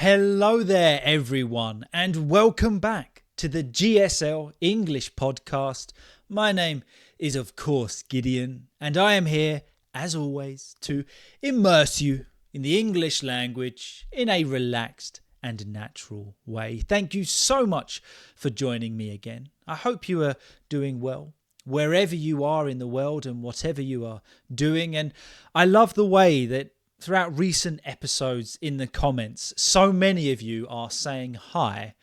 Hello there, everyone, and welcome back to the GSL-English Podcast. My name is, of course, Gideon, and I am here, as always, to immerse you in the English language in a relaxed and natural way. Thank you so much for joining me again. I hope you are doing well, wherever you are in the world and whatever you are doing. And I love the way that throughout recent episodes in the comments, so many of you are saying hi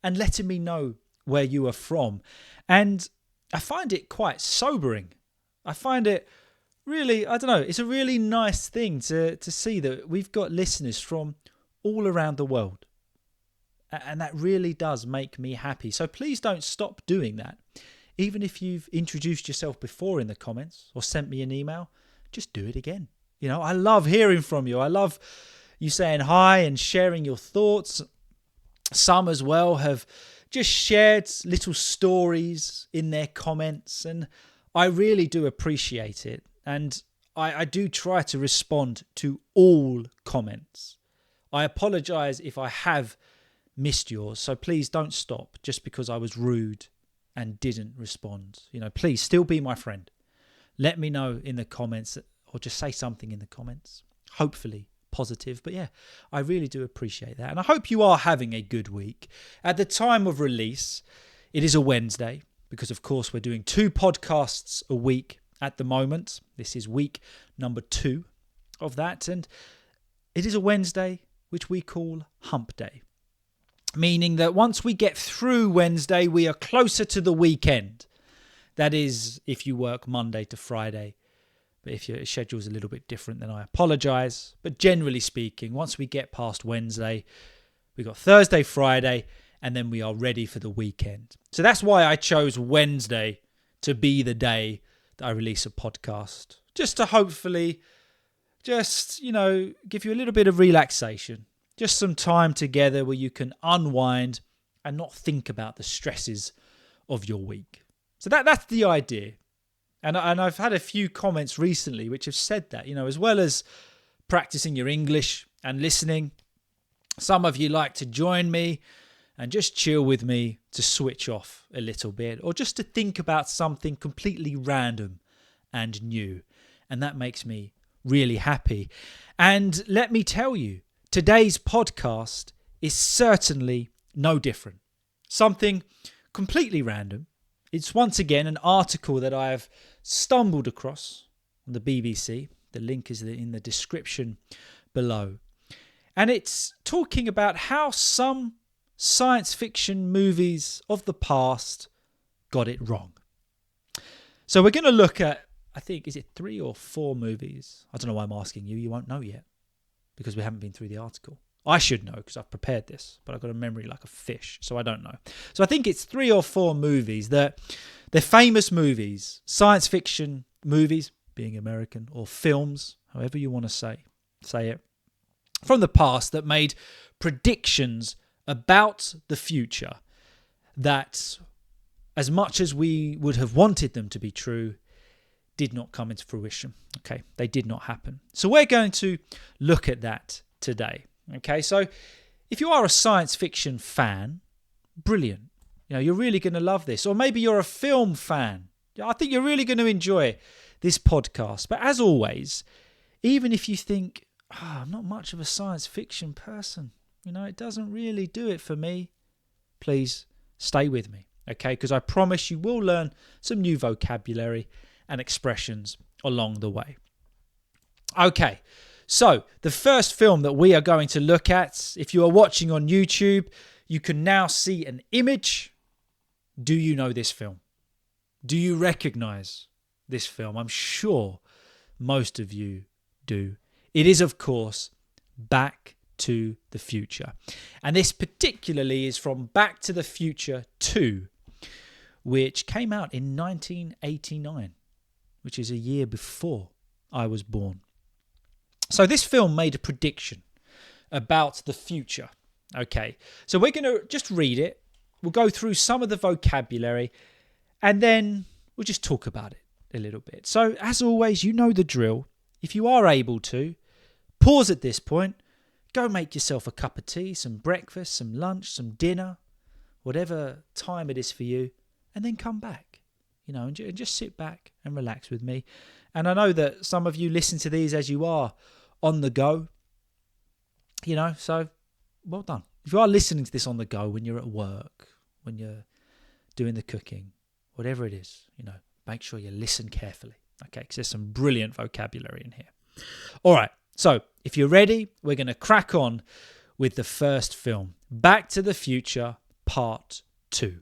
and letting me know where you are from. And I find it quite sobering. I find it really, it's a really nice thing to see that we've got listeners from all around the world. And that really does make me happy. So please don't stop doing that. Even if you've introduced yourself before in the comments or sent me an email, just do it again. You know, I love hearing from you. I love you saying hi and sharing your thoughts. Some as well have just shared little stories in their comments, and I really do appreciate it. And I do try to respond to all comments. I apologise if I have missed yours, so please don't stop just because I was rude and didn't respond. You know, please still be my friend. Let me know in the comments, or just say something in the comments, hopefully positive. But yeah, I really do appreciate that. And I hope you are having a good week. At the time of release, it is a Wednesday, because of course we're doing 2 podcasts a week at the moment. This is week number 2 of that. And it is a Wednesday, which we call Hump Day, meaning that once we get through Wednesday, we are closer to the weekend. That is, if you work Monday to Friday. But if your schedule is a little bit different, then I apologise. But generally speaking, once we get past Wednesday, we've got Thursday, Friday, and then we are ready for the weekend. So that's why I chose Wednesday to be the day that I release a podcast. Just to hopefully give you a little bit of relaxation. Just some time together where you can unwind and not think about the stresses of your week. So that's the idea. And I've had a few comments recently which have said that, as well as practicing your English and listening, some of you like to join me and just chill with me to switch off a little bit, or just to think about something completely random and new. And that makes me really happy. And let me tell you, today's podcast is certainly no different. Something completely random. It's once again an article that I have stumbled across on the BBC. The link is in the description below. And it's talking about how some science fiction movies of the past got it wrong. So we're going to look at, I think, is it 3 or 4 movies? I don't know why I'm asking you. You won't know yet because we haven't been through the article. I should know because I've prepared this, but I've got a memory like a fish, so I don't know. So I think it's 3 or 4 movies that they're famous movies, science fiction movies, being American, or films, however you want to say it, from the past that made predictions about the future that, as much as we would have wanted them to be true, did not come into fruition. Okay, they did not happen. So we're going to look at that today. Okay, so if you are a science fiction fan, brilliant. You're really going to love this. Or maybe you're a film fan. I think you're really going to enjoy this podcast. But as always, even if you think, I'm not much of a science fiction person, it doesn't really do it for me, please stay with me, okay? Because I promise you will learn some new vocabulary and expressions along the way. Okay. So, the first film that we are going to look at, if you are watching on YouTube, you can now see an image. Do you know this film? Do you recognize this film? I'm sure most of you do. It is, of course, Back to the Future. And this particularly is from Back to the Future 2, which came out in 1989, which is a year before I was born. So this film made a prediction about the future. Okay, so we're going to just read it. We'll go through some of the vocabulary and then we'll just talk about it a little bit. So as always, you know the drill. If you are able to, pause at this point, go make yourself a cup of tea, some breakfast, some lunch, some dinner, whatever time it is for you, and then come back, and just sit back and relax with me. And I know that some of you listen to these as you are on the go, so well done. If you are listening to this on the go, when you're at work, when you're doing the cooking, whatever it is, make sure you listen carefully, okay? Because there's some brilliant vocabulary in here. All right, so if you're ready, we're going to crack on with the first film, Back to the Future Part 2.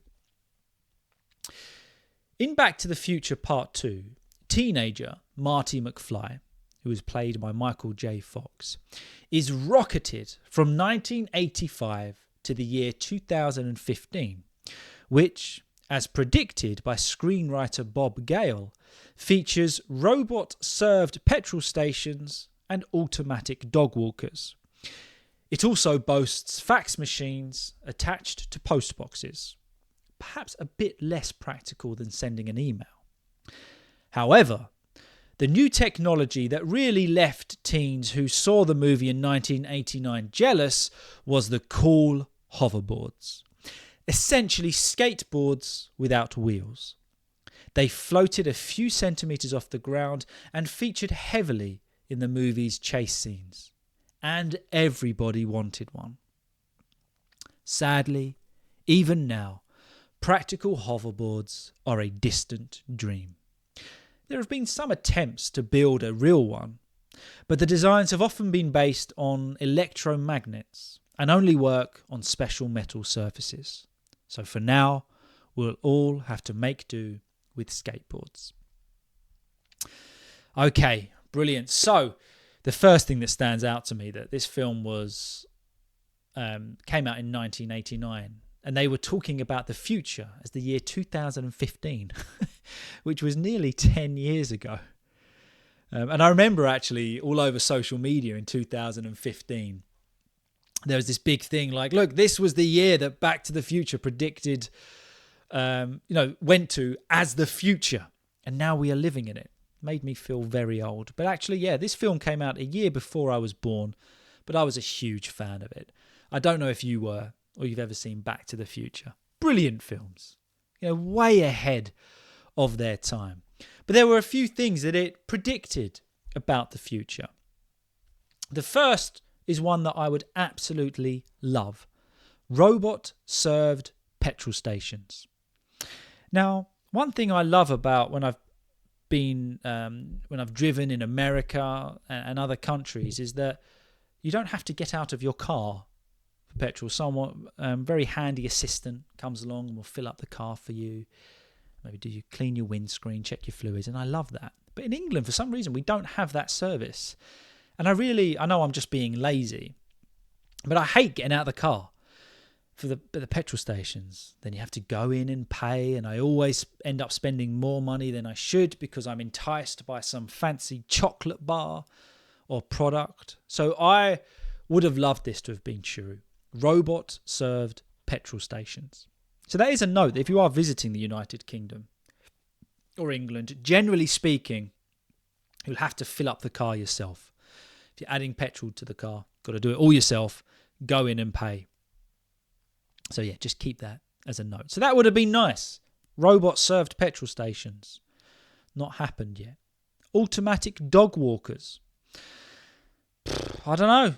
In Back to the Future Part 2, teenager Marty McFly, who was played by Michael J. Fox, is rocketed from 1985 to the year 2015, which, as predicted by screenwriter Bob Gale, features robot-served petrol stations and automatic dog walkers. It also boasts fax machines attached to postboxes, perhaps a bit less practical than sending an email. However, the new technology that really left teens who saw the movie in 1989 jealous was the cool hoverboards. Essentially skateboards without wheels. They floated a few centimetres off the ground and featured heavily in the movie's chase scenes. And everybody wanted one. Sadly, even now, practical hoverboards are a distant dream. There have been some attempts to build a real one, but the designs have often been based on electromagnets and only work on special metal surfaces. So for now, we'll all have to make do with skateboards. Okay, brilliant. So the first thing that stands out to me that this film was came out in 1989, and they were talking about the future as the year 2015, which was nearly 10 years ago. And I remember actually all over social media in 2015, there was this big thing like, look, this was the year that Back to the Future predicted, went to as the future. And now we are living in it. Made me feel very old. But actually, yeah, this film came out a year before I was born, but I was a huge fan of it. I don't know if you were, or you've ever seen Back to the Future. Brilliant films, way ahead of their time. But there were a few things that it predicted about the future. The first is one that I would absolutely love. Robot-served petrol stations. Now, one thing I love about when I've driven in America and other countries is that you don't have to get out of your car for petrol. Someone, very handy assistant comes along and will fill up the car for you. Maybe you clean your windscreen, check your fluids, and I love that. But in England, for some reason, we don't have that service. And I know I'm just being lazy, but I hate getting out of the car for the petrol stations. Then you have to go in and pay, and I always end up spending more money than I should because I'm enticed by some fancy chocolate bar or product. So I would have loved this to have been true. Robot-served petrol stations. So that is a note that if you are visiting the United Kingdom or England, generally speaking, you'll have to fill up the car yourself. If you're adding petrol to the car, got to do it all yourself, go in and pay. So yeah, just keep that as a note. So that would have been nice. Robot-served petrol stations. Not happened yet. Automatic dog walkers. I don't know.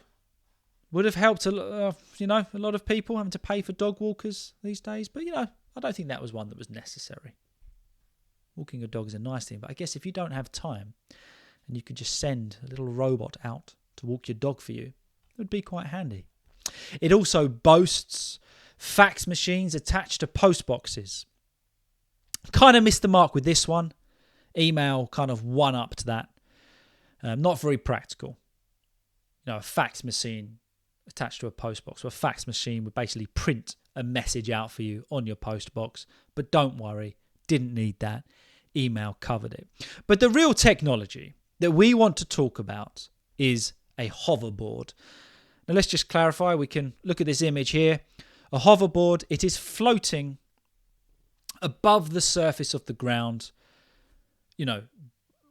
Would have helped a lot of people having to pay for dog walkers these days. But, I don't think that was one that was necessary. Walking a dog is a nice thing. But I guess if you don't have time and you could just send a little robot out to walk your dog for you, it would be quite handy. It also boasts fax machines attached to post boxes. Kind of missed the mark with this one. Email kind of one up to that. Not very practical. A fax machine attached to a post box. So a fax machine would basically print a message out for you on your post box. But don't worry, didn't need that. Email covered it. But the real technology that we want to talk about is a hoverboard. Now let's just clarify. We can look at this image here. A hoverboard, it is floating above the surface of the ground,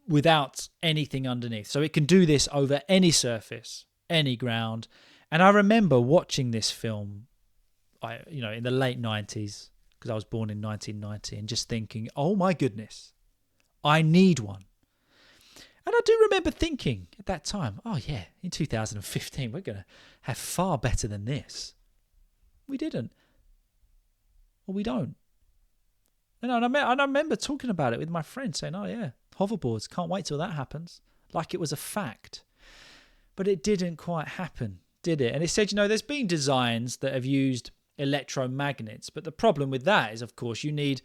without anything underneath. So it can do this over any surface, any ground, And I remember watching this film, in the late 90s, because I was born in 1990, and just thinking, oh my goodness, I need one. And I do remember thinking at that time, oh yeah, in 2015, we're going to have far better than this. We didn't. Well, we don't. And I remember talking about it with my friends, saying, oh yeah, hoverboards, can't wait till that happens. Like it was a fact. But it didn't quite happen, did it? And it said, there's been designs that have used electromagnets, but the problem with that is, of course, you need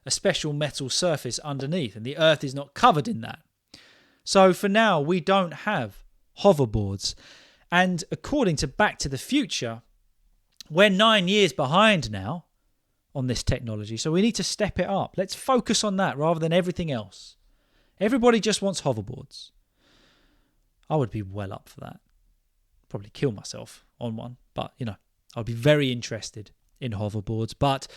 a special metal surface underneath, and the Earth is not covered in that. So for now, we don't have hoverboards. And according to Back to the Future, we're 9 years behind now on this technology. So we need to step it up. Let's focus on that rather than everything else. Everybody just wants hoverboards. I would be well up for that. Probably kill myself on one. But, I'd be very interested in hoverboards. But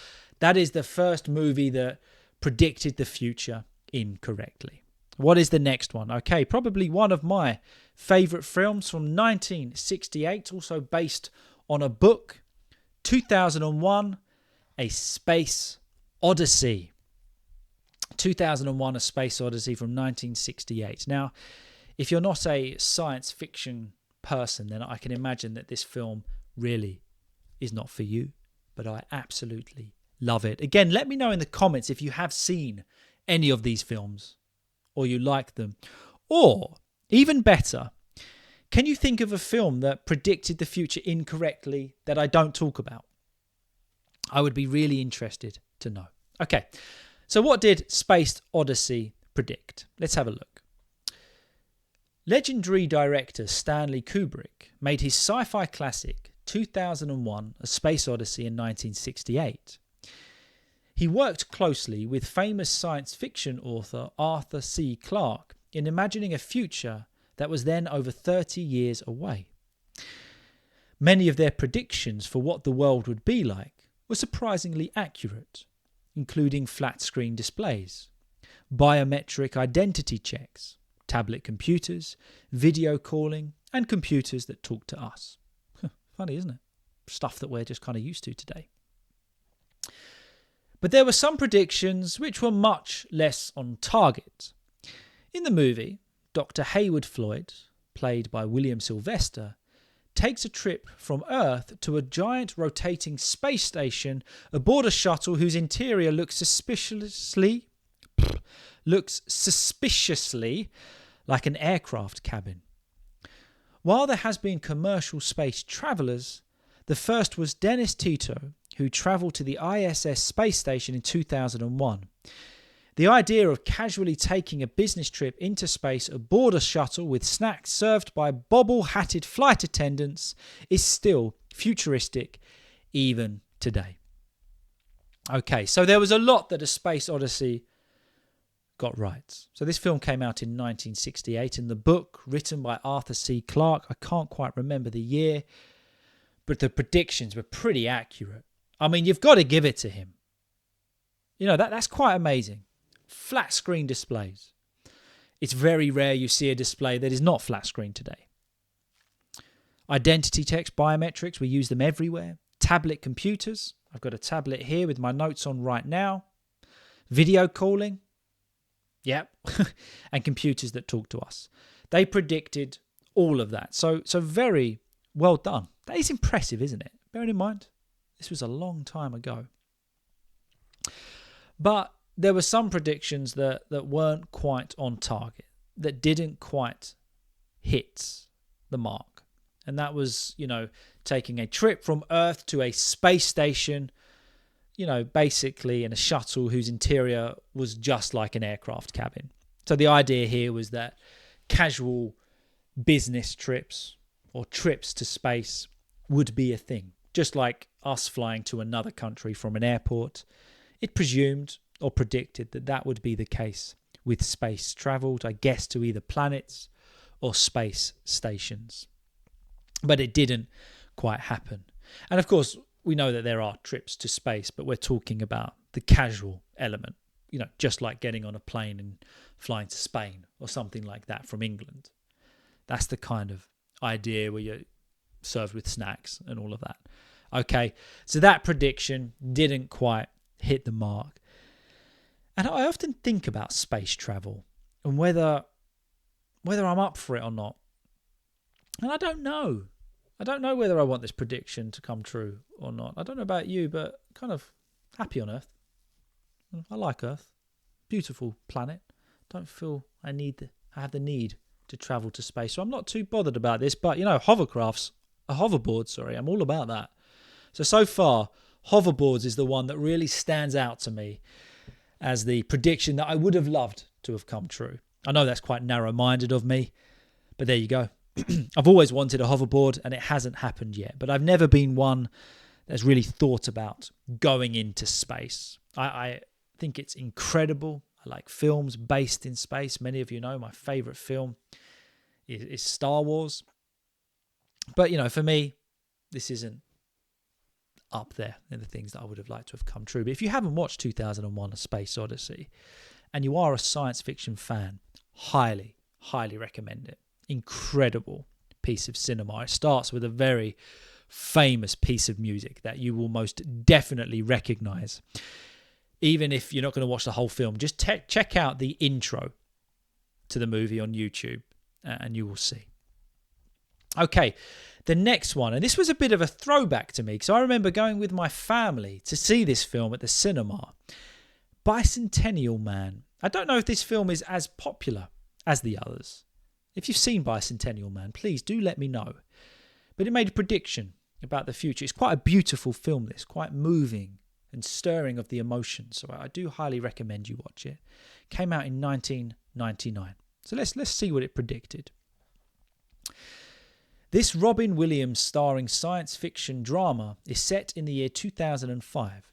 that is the first movie that predicted the future incorrectly. What is the next one? Okay, probably one of my favourite films from 1968, also based on a book, 2001, A Space Odyssey. 2001, A Space Odyssey from 1968. Now, if you're not a science fiction person, then I can imagine that this film really is not for you, but I absolutely love it. Again, let me know in the comments if you have seen any of these films, or you like them. Or, even better, can you think of a film that predicted the future incorrectly that I don't talk about? I would be really interested to know. Okay, so what did Space Odyssey predict? Let's have a look. Legendary director Stanley Kubrick made his sci-fi classic 2001: A Space Odyssey in 1968. He worked closely with famous science fiction author Arthur C. Clarke in imagining a future that was then over 30 years away. Many of their predictions for what the world would be like were surprisingly accurate, including flat-screen displays, biometric identity checks, tablet computers, video calling, and computers that talk to us. Funny, isn't it? Stuff that we're just kind of used to today. But there were some predictions which were much less on target. In the movie, Dr. Hayward Floyd, played by William Sylvester, takes a trip from Earth to a giant rotating space station aboard a shuttle whose interior looks suspiciously like an aircraft cabin. While there has been commercial space travellers, the first was Dennis Tito, who travelled to the ISS space station in 2001. The idea of casually taking a business trip into space aboard a shuttle with snacks served by bobble-hatted flight attendants is still futuristic even today. Okay, so there was a lot that A Space Odyssey got right. So this film came out in 1968, and the book, written by Arthur C. Clarke, I can't quite remember the year, but the predictions were pretty accurate. I mean, you've got to give it to him. That's quite amazing. Flat screen displays. It's very rare you see a display that is not flat screen today. Identity text, biometrics, we use them everywhere. Tablet computers. I've got a tablet here with my notes on right now. Video calling. Yep. And computers that talk to us. They predicted all of that. So very well done. That is impressive, isn't it? Bearing in mind, this was a long time ago. But there were some predictions that weren't quite on target, that didn't quite hit the mark. And that was, taking a trip from Earth to a space station, basically in a shuttle whose interior was just like an aircraft cabin. So the idea here was that casual business trips or trips to space would be a thing. Just like us flying to another country from an airport, it presumed or predicted that would be the case with space travelled, I guess, to either planets or space stations. But it didn't quite happen. And of course, we know that there are trips to space, but we're talking about the casual element, just like getting on a plane and flying to Spain or something like that from England. That's the kind of idea where served with snacks and all of that. Okay, so that prediction didn't quite hit the mark. And I often think about space travel and whether I'm up for it or not. And I don't know. I don't know whether I want this prediction to come true or not. I don't know about you, but kind of happy on Earth. I like Earth. Beautiful planet. Don't feel I have the need to travel to space. So I'm not too bothered about this. But, hoverboards, I'm all about that. So far, hoverboards is the one that really stands out to me as the prediction that I would have loved to have come true. I know that's quite narrow-minded of me, but there you go. I've always wanted a hoverboard and it hasn't happened yet, but I've never been one that's really thought about going into space. I think it's incredible. I like films based in space. Many of you know my favourite film is Star Wars. But, for me, this isn't up there in the things that I would have liked to have come true. But if you haven't watched 2001: A Space Odyssey and you are a science fiction fan, highly, highly recommend it. Incredible piece of cinema. It starts with a very famous piece of music that you will most definitely recognize. Even if you're not going to watch the whole film, just check out the intro to the movie on YouTube and you will see. Okay, the next one, and this was a bit of a throwback to me because I remember going with my family to see this film at the cinema. Bicentennial Man. I don't know if this film is as popular as the others. If you've seen Bicentennial Man, please do let me know. But it made a prediction about the future. It's quite a beautiful film, this, quite moving and stirring of the emotions. So I do highly recommend you watch it. Came out in 1999. So let's see what it predicted. This Robin Williams starring science fiction drama is set in the year 2005.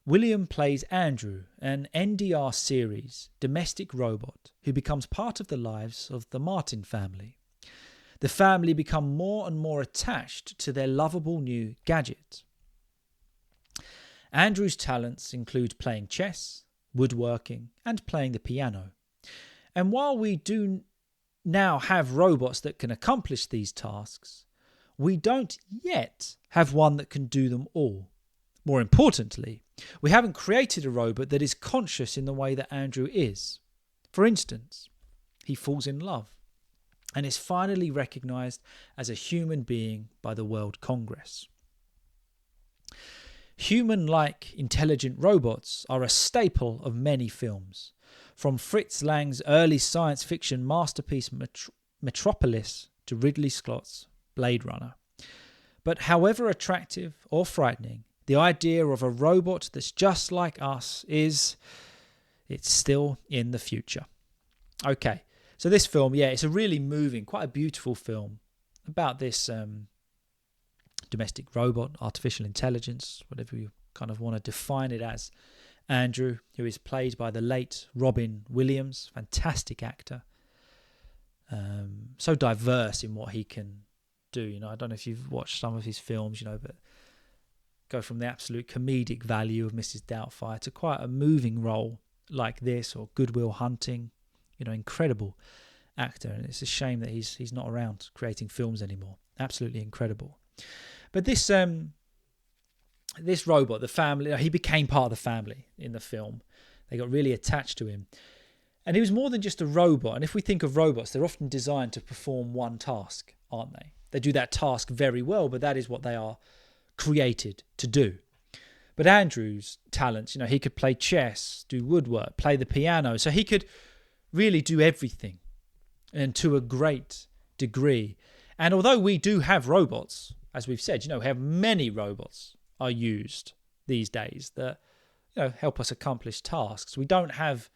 William plays Andrew, an NDR series domestic robot who becomes part of the lives of the Martin family. The family become more and more attached to their lovable new gadget. Andrew's talents include playing chess, woodworking, and playing the piano. And while we do now have robots that can accomplish these tasks, we don't yet have one that can do them all. More importantly, we haven't created a robot that is conscious in the way that Andrew is. For instance, he falls in love and is finally recognised as a human being by the World Congress. Human-like intelligent robots are a staple of many films, from Fritz Lang's early science fiction masterpiece Metropolis to Ridley Scott's Blade Runner. But however attractive or frightening, the idea of a robot that's just like us it's still in the future. Okay, so this film, it's a really moving, quite a beautiful film about this domestic robot, artificial intelligence, whatever you kind of want to define it as. Andrew, who is played by the late Robin Williams, fantastic actor. So diverse in what he can do. I don't know if you've watched some of his films, but go from the absolute comedic value of Mrs. Doubtfire to quite a moving role like this, or Good Will Hunting. Incredible actor, and it's a shame that he's not around creating films anymore. Absolutely incredible. But this robot, the family, he became part of the family in the film. They got really attached to him. And he was more than just a robot. And if we think of robots, they're often designed to perform one task, aren't they? They do that task very well, but that is what they are created to do. But Andrew's talents, he could play chess, do woodwork, play the piano. So he could really do everything, and to a great degree. And although we do have robots, as we've said, we have many robots are used these days that help us accomplish tasks. We don't have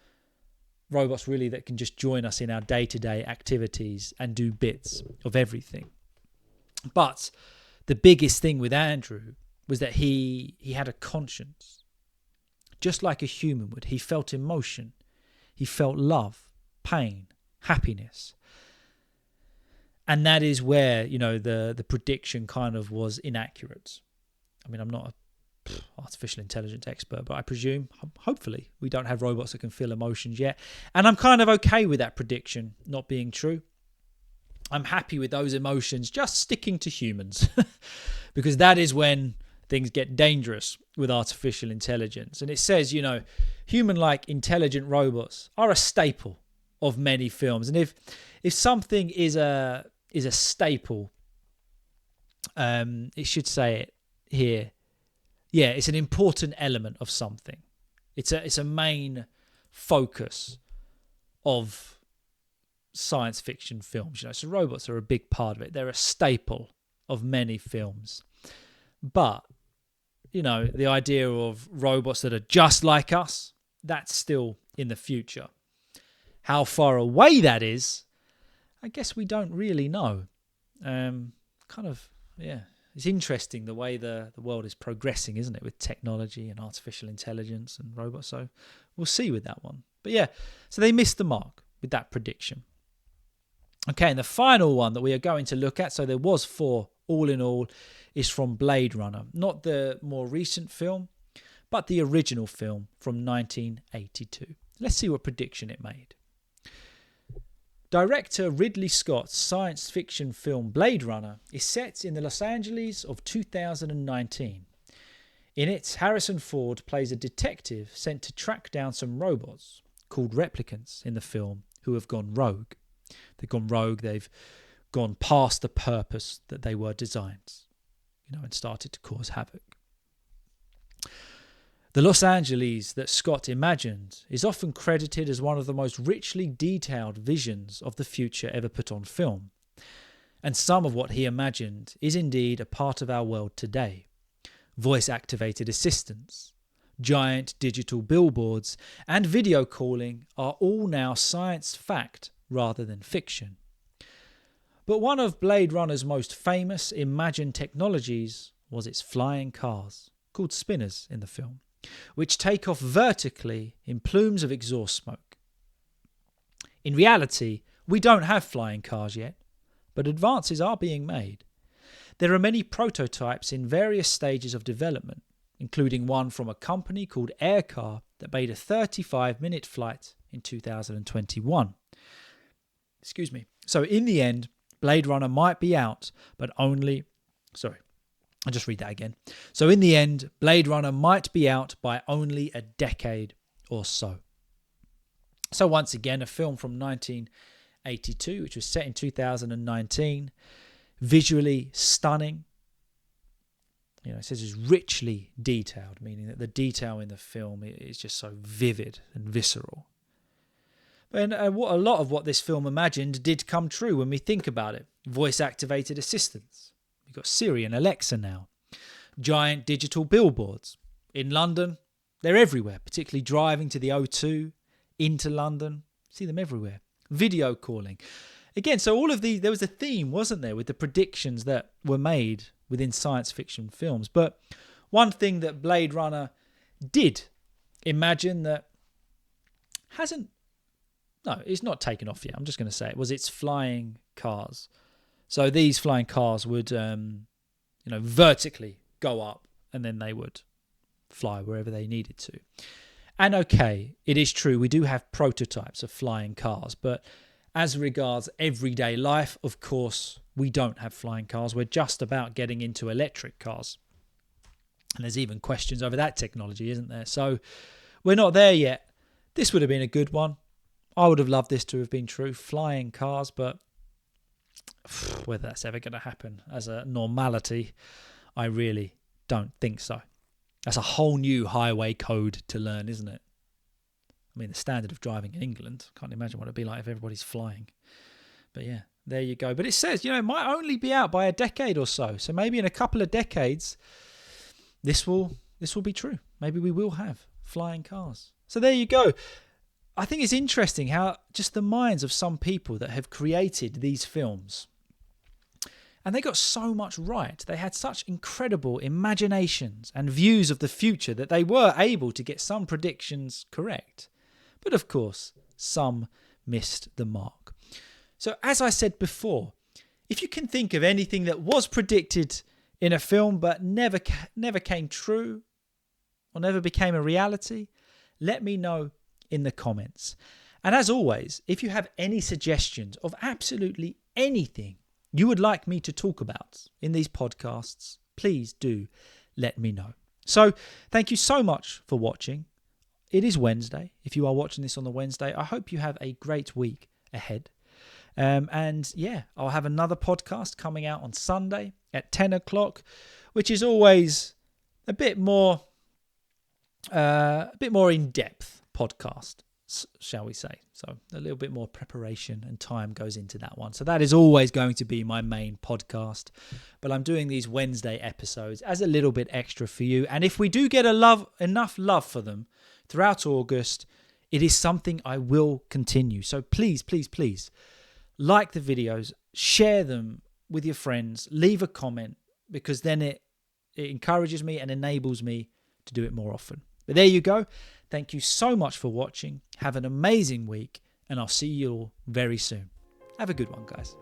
robots really that can just join us in our day-to-day activities and do bits of everything. But the biggest thing with Andrew was that he had a conscience, just like a human would. He felt emotion, he felt love, pain, happiness. And that is where the prediction kind of was inaccurate. I mean, I'm not an artificial intelligence expert, but I presume, hopefully, we don't have robots that can feel emotions yet. And I'm kind of okay with that prediction not being true. I'm happy with those emotions just sticking to humans because that is when things get dangerous with artificial intelligence. And it says, human-like intelligent robots are a staple of many films. And if something is a staple, it should say it here. Yeah, it's an important element of something. It's a main focus of science fiction films. So robots are a big part of it. They're a staple of many films. But, the idea of robots that are just like us, that's still in the future. How far away that is, I guess we don't really know. It's interesting the way the world is progressing, isn't it, with technology and artificial intelligence and robots. So we'll see with that one. But yeah, so they missed the mark with that prediction. Okay, and the final one that we are going to look at, so there was 4 all in all, is from Blade Runner. Not the more recent film, but the original film from 1982. Let's see what prediction it made. Director Ridley Scott's science fiction film Blade Runner is set in the Los Angeles of 2019. In it, Harrison Ford plays a detective sent to track down some robots called replicants in the film who have gone rogue. They've gone rogue, they've gone past the purpose that they were designed, and started to cause havoc. The Los Angeles that Scott imagined is often credited as one of the most richly detailed visions of the future ever put on film. And some of what he imagined is indeed a part of our world today. Voice-activated assistants, giant digital billboards, and video calling are all now science fact rather than fiction. But one of Blade Runner's most famous imagined technologies was its flying cars, called spinners in the film, which take off vertically in plumes of exhaust smoke. In reality, we don't have flying cars yet, but advances are being made. There are many prototypes in various stages of development, including one from a company called Aircar that made a 35-minute flight in 2021. Excuse me. So in the end, Blade Runner might be out, but only... I'll just read that again. So in the end, Blade Runner might be out by only a decade or so. So once again, a film from 1982, which was set in 2019, visually stunning. It says it's richly detailed, meaning that the detail in the film is just so vivid and visceral. And a lot of what this film imagined did come true when we think about it. Voice-activated assistants. We've got Siri and Alexa now. Giant digital billboards. In London, they're everywhere, particularly driving to the O2, into London. See them everywhere. Video calling. Again, so all of these, there was a theme, wasn't there, with the predictions that were made within science fiction films. But one thing that Blade Runner did imagine that it's not taken off yet. I'm just going to say it was its flying cars. So these flying cars would, vertically go up and then they would fly wherever they needed to. And okay, it is true, we do have prototypes of flying cars, but as regards everyday life, of course, we don't have flying cars. We're just about getting into electric cars. And there's even questions over that technology, isn't there? So we're not there yet. This would have been a good one. I would have loved this to have been true. Flying cars, but whether that's ever going to happen as a normality, I really don't think so. That's a whole new highway code to learn, isn't it? I mean, the standard of driving in England, can't imagine what it'd be like if everybody's flying. But yeah, there you go. But it says, it might only be out by a decade or so. So maybe in a couple of decades, this will be true. Maybe we will have flying cars. So there you go. I think it's interesting how just the minds of some people that have created these films, and they got so much right. They had such incredible imaginations and views of the future that they were able to get some predictions correct. But of course, some missed the mark. So as I said before, if you can think of anything that was predicted in a film but never came true or never became a reality, let me know in the comments. And as always, if you have any suggestions of absolutely anything you would like me to talk about in these podcasts, please do let me know. So thank you so much for watching. It is Wednesday. If you are watching this on the Wednesday, I hope you have a great week ahead. And yeah, I'll have another podcast coming out on Sunday at 10 o'clock, which is always a bit more in-depth podcast, shall we say. So a little bit more preparation and time goes into that one. So that is always going to be my main podcast. But I'm doing these Wednesday episodes as a little bit extra for you. And if we do get enough love for them throughout August, it is something I will continue. So please, please, please like the videos, share them with your friends, leave a comment, because then it encourages me and enables me to do it more often. But there you go. Thank you so much for watching. Have an amazing week, and I'll see you all very soon. Have a good one, guys.